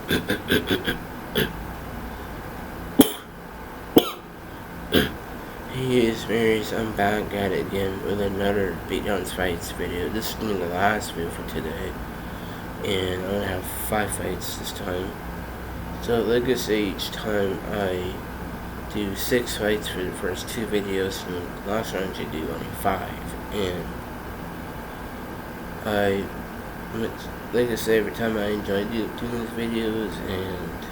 Hey, it's Mary's. I'm back at it again with another Beatdowns Fights video. This is going to be the last video for today, and I'm going to have 5 fights this time. So, like I say, each time I do 6 fights for the first 2 videos, and the last one I should do only 5. And like I say, every time I enjoy doing these videos, and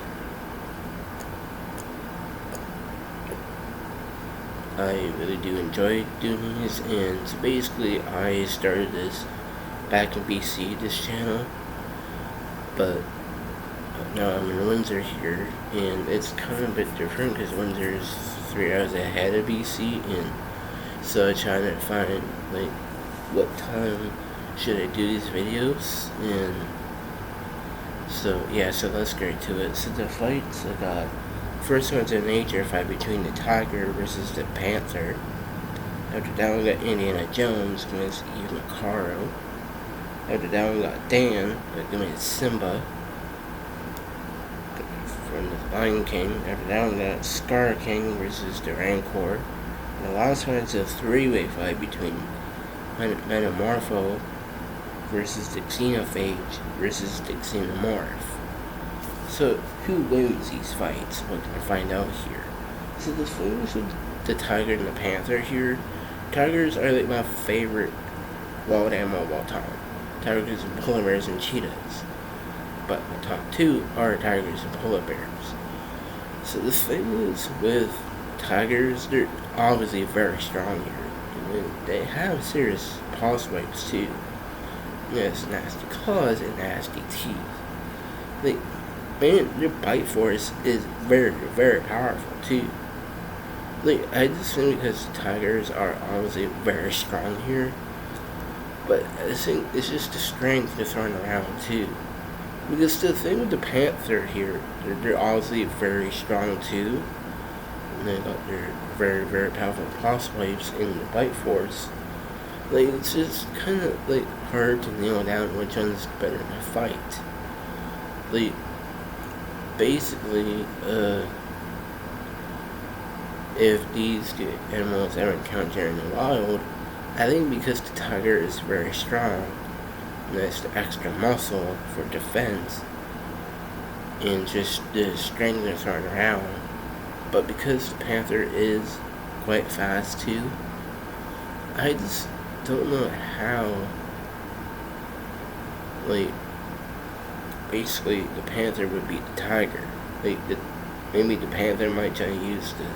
I really do enjoy doing these. And so basically I started this back in BC, this channel, but now I'm in Windsor here, and it's kind of a bit different because Windsor is 3 hours ahead of BC, and so I'm trying to find like what time should I do these videos. And so yeah, so let's get to it. So the fights I got, first one's a nature fight between the tiger versus the panther. After that we got Indiana Jones against Eve Macaro. After that we got Dan against Simba from the Lion King. After that we got Scar King versus the Rancor. And the last one is a 3-way fight between Metamorpho versus the Xenophage versus the Xenomorph. So, who wins these fights? We're gonna find out here. So, the thing is with the tiger and the panther here, tigers are like my favorite wild animal of all time. Tigers and polar bears and cheetahs. But my top 2 are tigers and polar bears. So, the thing is with tigers, they're obviously very strong here. And they have serious paw swipes too. Yes, nasty claws and nasty teeth. Like, man, their bite force is very, very powerful too. Like, I just think because tigers are obviously very strong here, but I think it's just the strength they're throwing around too. Because the thing with the panther here, they're obviously very strong too, and they got their very, very powerful paw swipes and the bite force. Like, it's just kind of like hard to nail down which one's better in a fight. Like, basically, if these two animals ever encounter in the wild, I think because the tiger is very strong, and that's the extra muscle for defense, and just the strength they're throwing around. But because the panther is quite fast too, I just don't know how, like, basically the panther would beat the tiger. Like, maybe the panther might try to use the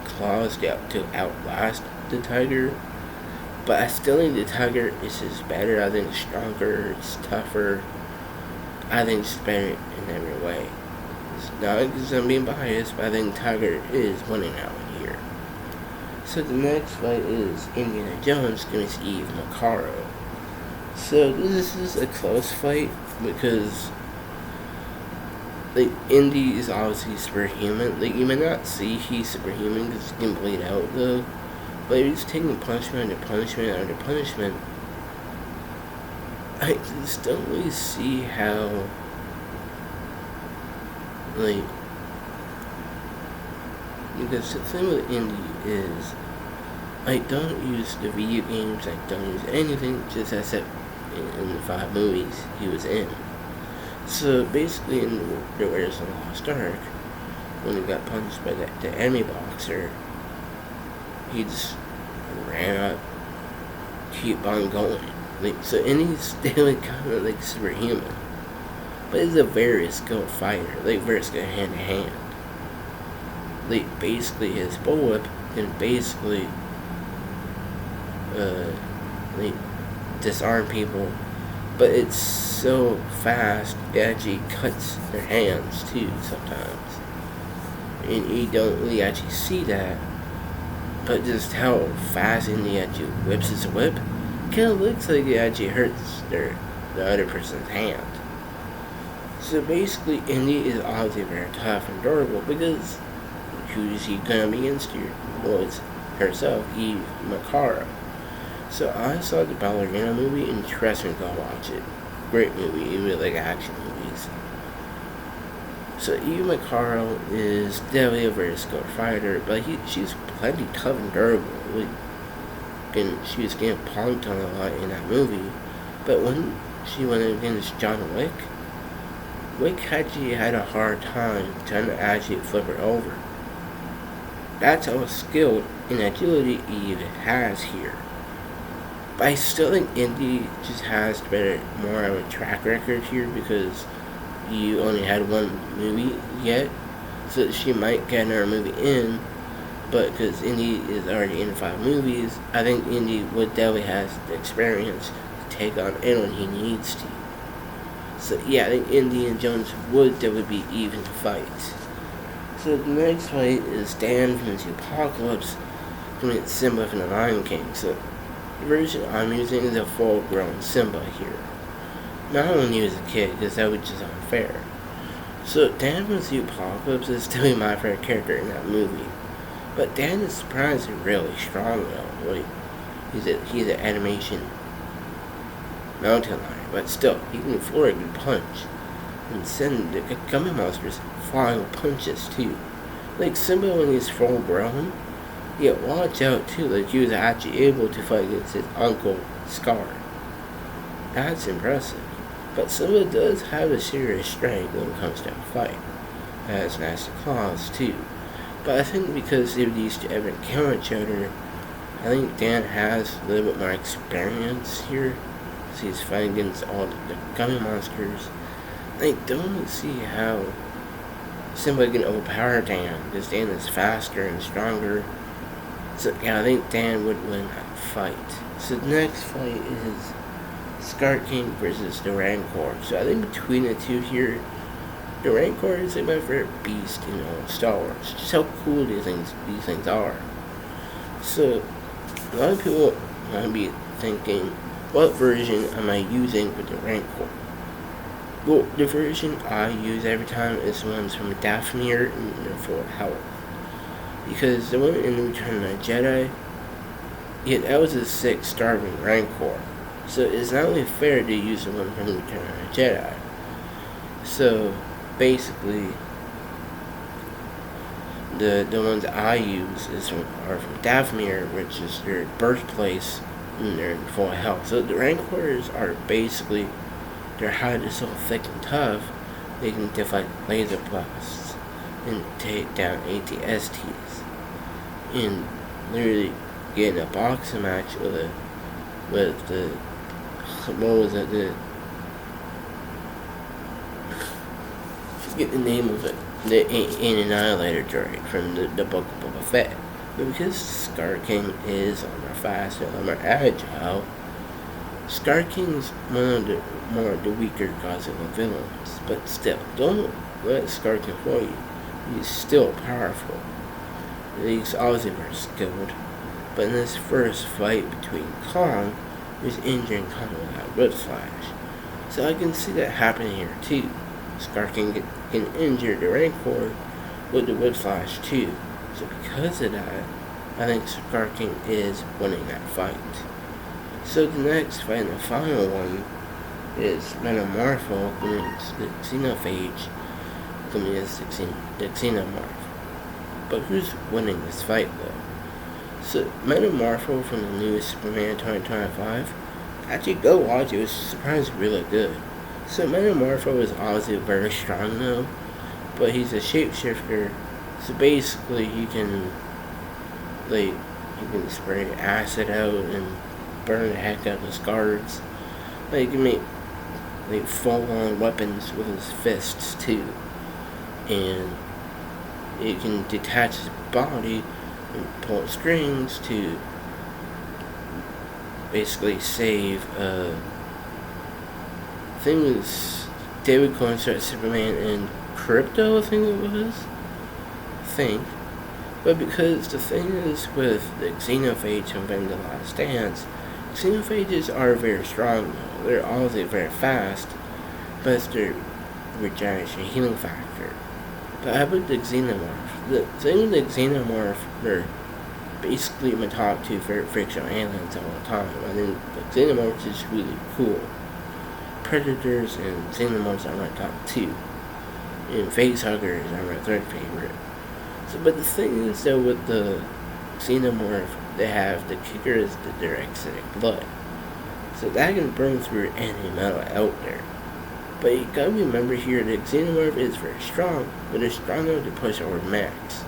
claws to outlast the tiger, but I still think the tiger is just better. I think it's stronger, it's tougher. I think it's better in every way. It's not because I'm being biased, but I think the tiger is winning out here. So the next fight is Indiana Jones against Eve Macaro. So this is a close fight because, like, Indy is obviously superhuman. Like, you may not see he's superhuman because he can bleed out though, but he's taking punishment after punishment after punishment. I just don't really see how, like, because the thing with Indy is, I don't use the video games, I don't use anything, just except in the 5 movies he was in. So basically in the Raiders of the Lost Ark, when he got punched by the enemy boxer, he just ran up, keep on going. Like, so Indy's still like, kind of like superhuman, but he's a very skilled fighter, like very skilled hand to hand. Like, basically his bullwhip can basically like disarm people, but it's so fast it actually cuts their hands too sometimes, and you don't really actually see that, but just how fast Indy actually whips his whip kind of looks like it actually hurts the other person's hand. So basically Indy is obviously very tough and durable because who is he gonna be against here? Well, it's herself, Eve Macaro. So I saw the Ballerina movie, and trust me, go watch it. Great movie, you really like action movies. So Eve McCarl is definitely a very skilled fighter, but she's plenty tough and durable. She was getting punked on a lot in that movie, but when she went against John Wick, Wick actually had a hard time trying to actually flip her over. That's how skilled and agility Eve has here. But I still think Indy just has more of a track record here because you only had one movie yet, so she might get another movie in. But because Indy is already in 5 movies, I think Indy would definitely has the experience to take on anyone he needs to. So yeah, I think Indiana Jones would definitely be even to fight. So the next fight is Dan from the Apocalypse against Simba from the Lion King. So the version I'm using is a full-grown Simba here. Not only as a kid, because that was just unfair. So Dan from the Apocalypse is still my favorite character in that movie. But Dan is surprisingly really strong though. Like, he's an animation mountain lion, but still, he can floor a good punch and send the gummy monsters flying punches too. Like Simba when he's full grown, yeah, watch out too. Like he was actually able to fight against his uncle Scar. That's impressive. But Simba does have a serious strength when it comes to a fight. Has nasty claws too. But I think because they were used to ever kill each other, I think Dan has a little bit more experience here. So he's fighting against all the gummy monsters. I don't see how Simba can overpower Dan, because Dan is faster and stronger. So yeah, I think Dan would win that fight. So the next fight is Scar King versus the Rancor. So I think between the two here, the Rancor is like my favorite beast in Star Wars. Just how cool these things are. So a lot of people might be thinking, what version am I using with the Rancor? Well, the version I use every time is the ones from Dathomir and their full health. Because the one in Return of the Jedi, yeah, that was a sick, starving Rancor. So it's not only fair to use the one from Return of the Jedi. So basically, the ones I use are from Dathomir, which is their birthplace, and they're in full health. So the Rancors are basically, their hide is so thick and tough, they can deflect laser blasts and take down AT-STs. And literally get in a boxing match with the what was it, forget the name of it, the Annihilator droid from the Book of Boba Fett. But because Scar King is armor fast and armor agile, Scar King's one of the weaker Godzilla villains. But still, don't let Scar King fool you. He's still powerful. He's obviously very skilled. But in this first fight between Kong, he was injuring Kong with that Wood Flash. So I can see that happening here too. Scar King can injure the Rancor with the Wood Flash too. So because of that, I think Scar King is winning that fight. So the next fight, and the final one, is Metamorpho against the Xenophage against the Xenomorph. But who's winning this fight though? So Metamorpho from the newest Superman 2025, actually go watch it, was surprisingly really good. So Metamorpho is obviously very strong though, but he's a shapeshifter, so basically he can spray acid out and burn the heck out of his guards. He can make full-on weapons with his fists too, and he can detach his body and pull strings to basically save I think it was David Cohen, Superman and Crypto, I think it was. But because the thing is with the Xenophage from The Last Dance, Xenophages are very strong though. They're obviously very fast, but it's their regeneration healing factor. But how about the Xenomorph? The thing with the Xenomorph, they're basically my top 2 favorite fictional aliens of all time. I think the Xenomorph is really cool. Predators and Xenomorphs are my top 2. And Facehuggers are my third favorite. So, but the thing is though, with the Xenomorph, they have the kicker is the direct acidic blood. So that can burn through any metal out there. But you gotta remember here, the Xenomorph is very strong, but it's strong enough to push over max.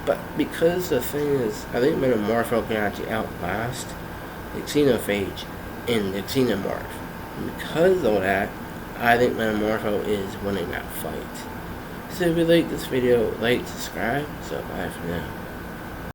But because the thing is, I think Metamorpho can actually outlast the Xenophage and the Xenomorph. And because of that, I think Metamorpho is winning that fight. So if you like this video, like, subscribe, so bye for now.